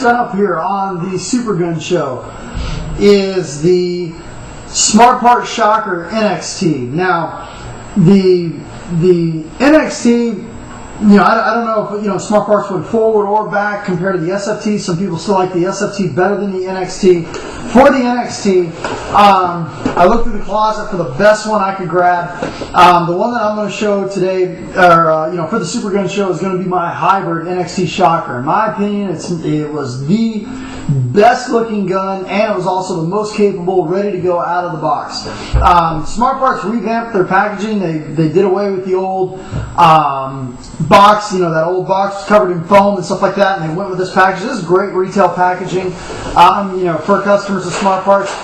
Next up here on the Supergun show is the Smart Part Shocker NXT. Now, the NXT, I don't know if Smart Parts went forward or back compared to the SFT. Some people still like the SFT better than the NXT. For the NXT, I looked through the closet for the best one I could grab. The one that I'm going to show today, or for the Supergun show, is going to be my hybrid NXT Shocker. In my opinion, it was the best looking gun, and it was also the most capable, ready to go out of the box. Smart Parts revamped their packaging. They did away with the old box, that old box covered in foam and stuff like that, and they went with this package. This is great retail packaging, for customers of Smart Parts.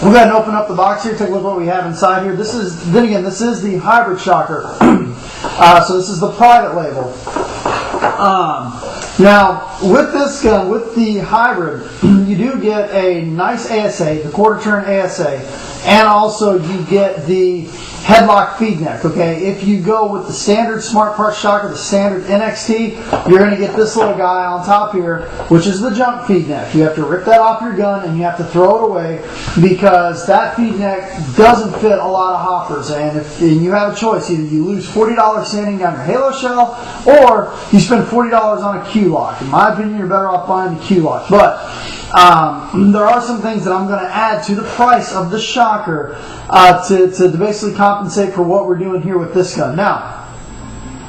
We'll go ahead and open up the box here, take a look at what we have inside here. This is the hybrid shocker. So this is the private label. Now, with this gun, with the hybrid, you do get a nice ASA, the quarter turn ASA, and also you get the headlock feed neck, okay? If you go with the standard Smart Part Shocker, the standard NXT, you're going to get this little guy on top here, which is the jump feed neck. You have to rip that off your gun and you have to throw it away because that feed neck doesn't fit a lot of hoppers. And you have a choice, either you lose $40 sanding down your Halo shell or you spend $40 on a Q-lock. In my opinion, you're better off buying the Q-lock. But there are some things that I'm going to add to the price of the shocker to basically compensate for what we're doing here with this gun. Now,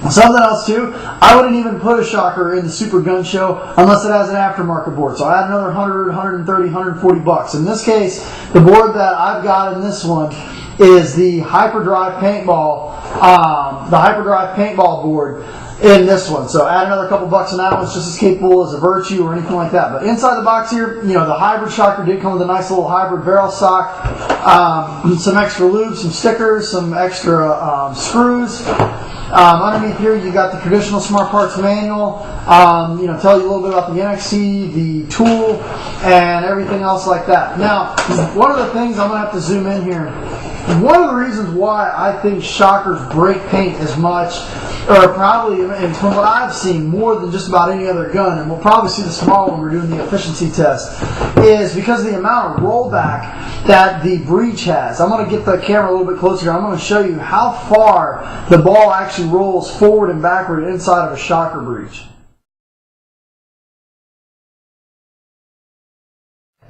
something else too, I wouldn't even put a shocker in the Supergun show unless it has an aftermarket board. So I had another 100, 130, 140 bucks. In this case, the board that I've got in this one is the Hyperdrive paintball, board in this one. So add another couple bucks on that one. It's just as capable as a Virtue or anything like that. But inside the box here, the hybrid shocker did come with a nice little hybrid barrel stock, some extra lube, some stickers, some extra screws. Underneath here, you got the traditional Smart Parts manual. Tell you a little bit about the NXT, the tool, and everything else like that. Now, one of the things I'm going to have to zoom in here. One of the reasons why I think shockers break paint as much, or probably, and from what I've seen, more than just about any other gun, and we'll probably see this tomorrow when we're doing the efficiency test, is because of the amount of rollback that the breech has. I'm going to get the camera a little bit closer here. I'm going to show you how far the ball actually rolls forward and backward inside of a shocker breech.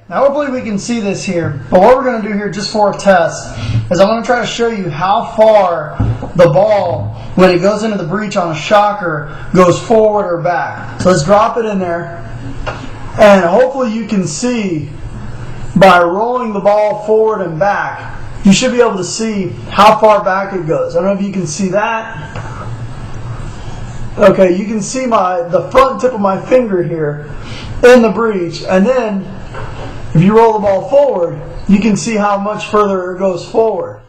Now hopefully we can see this here, but what we're going to do here just for a test is I'm going to try to show you how far the ball, when it goes into the breech on a shocker, goes forward or back. So let's drop it in there, and hopefully you can see by rolling the ball forward and back, you should be able to see how far back it goes. I don't know if you can see that. Okay, you can see the front tip of my finger here in the breech, and then if you roll the ball forward, you can see how much further it goes forward.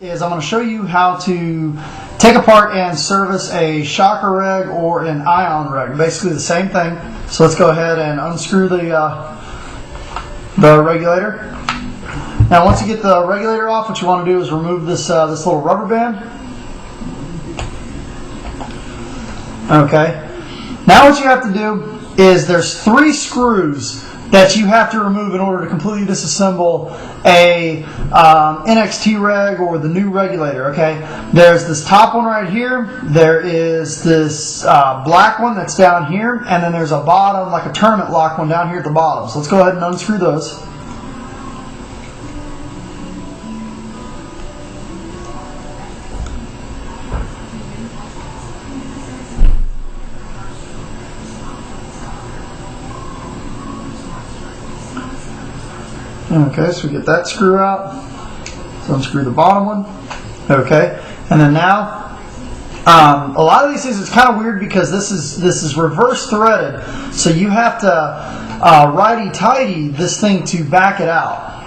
I'm going to show you how to take apart and service a shocker reg or an ion reg. Basically the same thing. So let's go ahead and unscrew the regulator. Now once you get the regulator off, what you want to do is remove this little rubber band. Okay. Now what you have to do is there's 3 screws that you have to remove in order to completely disassemble a NXT reg or the new regulator. Okay, there's this top one right here, there is this black one that's down here, and then there's a bottom, like a tournament lock one down here at the bottom. So let's go ahead and unscrew those. Okay, so we get that screw out. So unscrew the bottom one. Okay, and then now, a lot of these things, it's kind of weird because this is reverse threaded, so you have to righty-tighty this thing to back it out.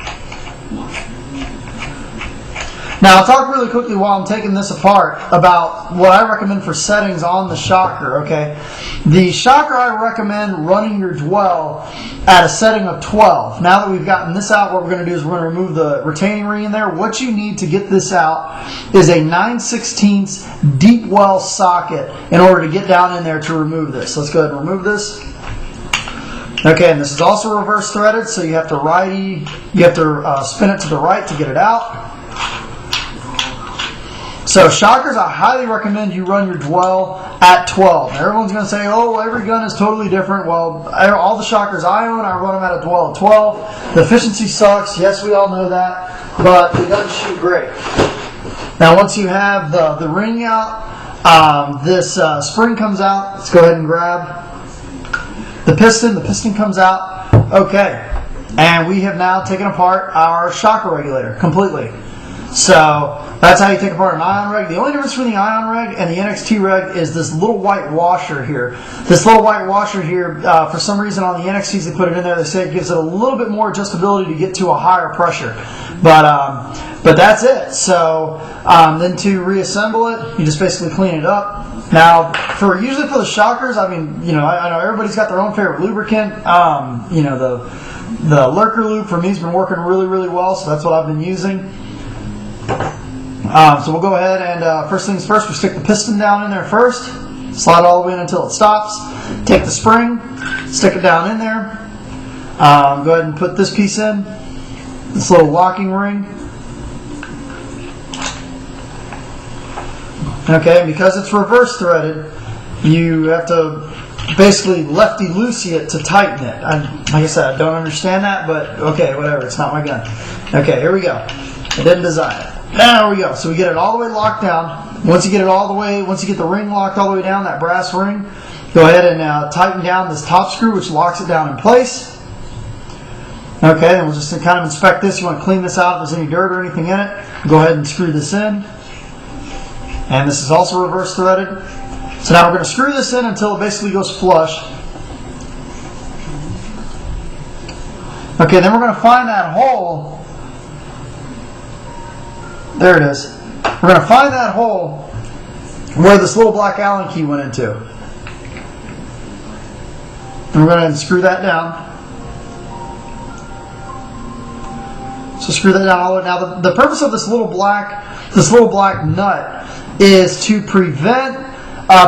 Now, I'll talk really quickly while I'm taking this apart about what I recommend for settings on the shocker, okay? The shocker, I recommend running your dwell at a setting of 12. Now that we've gotten this out, what we're going to do is we're going to remove the retaining ring in there. What you need to get this out is a 9/16 deep well socket in order to get down in there to remove this. Let's go ahead and remove this. Okay, and this is also reverse threaded, so you have to spin it to the right to get it out. So shockers, I highly recommend you run your dwell at 12. Now, everyone's going to say, oh, every gun is totally different. Well, all the shockers I own, I run them at a dwell of 12. The efficiency sucks. Yes, we all know that. But the guns shoot great. Now, once you have the ring out, this spring comes out. Let's go ahead and grab the piston. The piston comes out. Okay. And we have now taken apart our shocker regulator completely. So that's how you take apart an ion reg. The only difference between the ion reg and the NXT reg is this little white washer here. This little white washer here, for some reason on the NXTs they put it in there, they say it gives it a little bit more adjustability to get to a higher pressure. But that's it. So then to reassemble it, you just basically clean it up. Now, usually for the shockers, I mean, I know everybody's got their own favorite lubricant. The Lurker lube for me has been working really, really well, so that's what I've been using. So we'll go ahead and first things first, we stick the piston down in there first, slide all the way in until it stops, take the spring, stick it down in there, go ahead and put this piece in, this little locking ring. Okay, because it's reverse threaded, you have to basically lefty-loosey it to tighten it. Like I said, I don't understand that, but okay, whatever, it's not my gun. Okay, here we go. I didn't design it. There we go. So we get it all the way locked down. Once you get the ring locked all the way down, that brass ring, go ahead and tighten down this top screw, which locks it down in place. Okay, and we'll just kind of inspect this. You want to clean this out if there's any dirt or anything in it. Go ahead and screw this in. And this is also reverse threaded. So now we're going to screw this in until it basically goes flush. Okay, then we're going to find that hole. There it is. We're going to find that hole where this little black Allen key went into. And we're going to unscrew that down. So screw that down all the way. Now the purpose of this little black nut is to prevent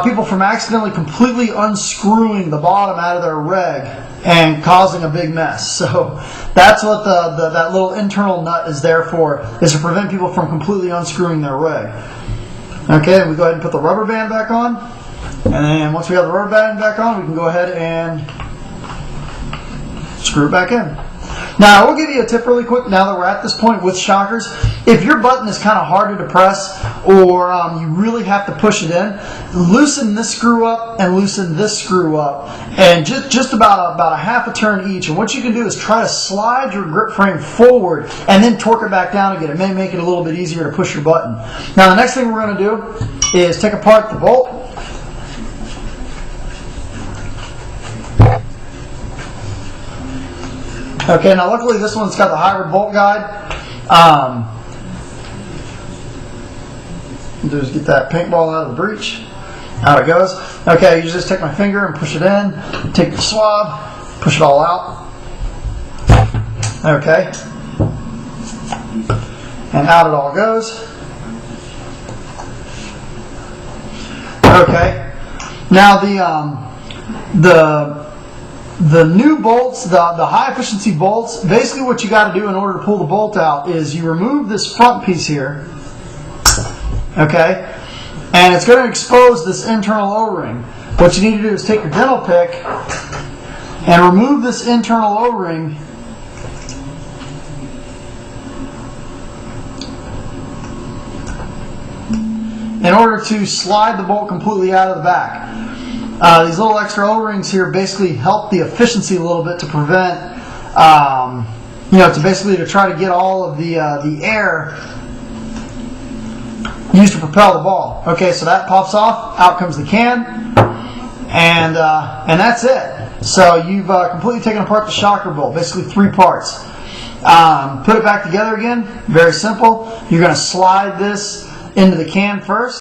people from accidentally completely unscrewing the bottom out of their reg and causing a big mess. So that's what that little internal nut is there for, is to prevent people from completely unscrewing their reg. Okay, we go ahead and put the rubber band back on. And then once we have the rubber band back on, we can go ahead and screw it back in. Now, I will give you a tip really quick now that we're at this point with shockers. If your button is kind of hard to depress or you really have to push it in, loosen this screw up and loosen this screw up, and just about a half a turn each. And what you can do is try to slide your grip frame forward and then torque it back down again. It may make it a little bit easier to push your button. Now, the next thing we're going to do is take apart the bolt. Okay, now luckily this one's got the hybrid bolt guide. Just get that paintball out of the breech. Out it goes. Okay, you just take my finger and push it in. Take the swab, push it all out. Okay. And out it all goes. Okay. Now the new bolts, the high efficiency bolts, basically what you got to do in order to pull the bolt out is you remove this front piece here, okay, and it's going to expose this internal O-ring. What you need to do is take your dental pick and remove this internal O-ring in order to slide the bolt completely out of the back. These little extra O-rings here basically help the efficiency a little bit to prevent, to try to get all of the air used to propel the ball. Okay, so that pops off, out comes the can, and that's it. So you've completely taken apart the shocker bolt, basically 3 parts. Put it back together again. Very simple. You're going to slide this into the can first.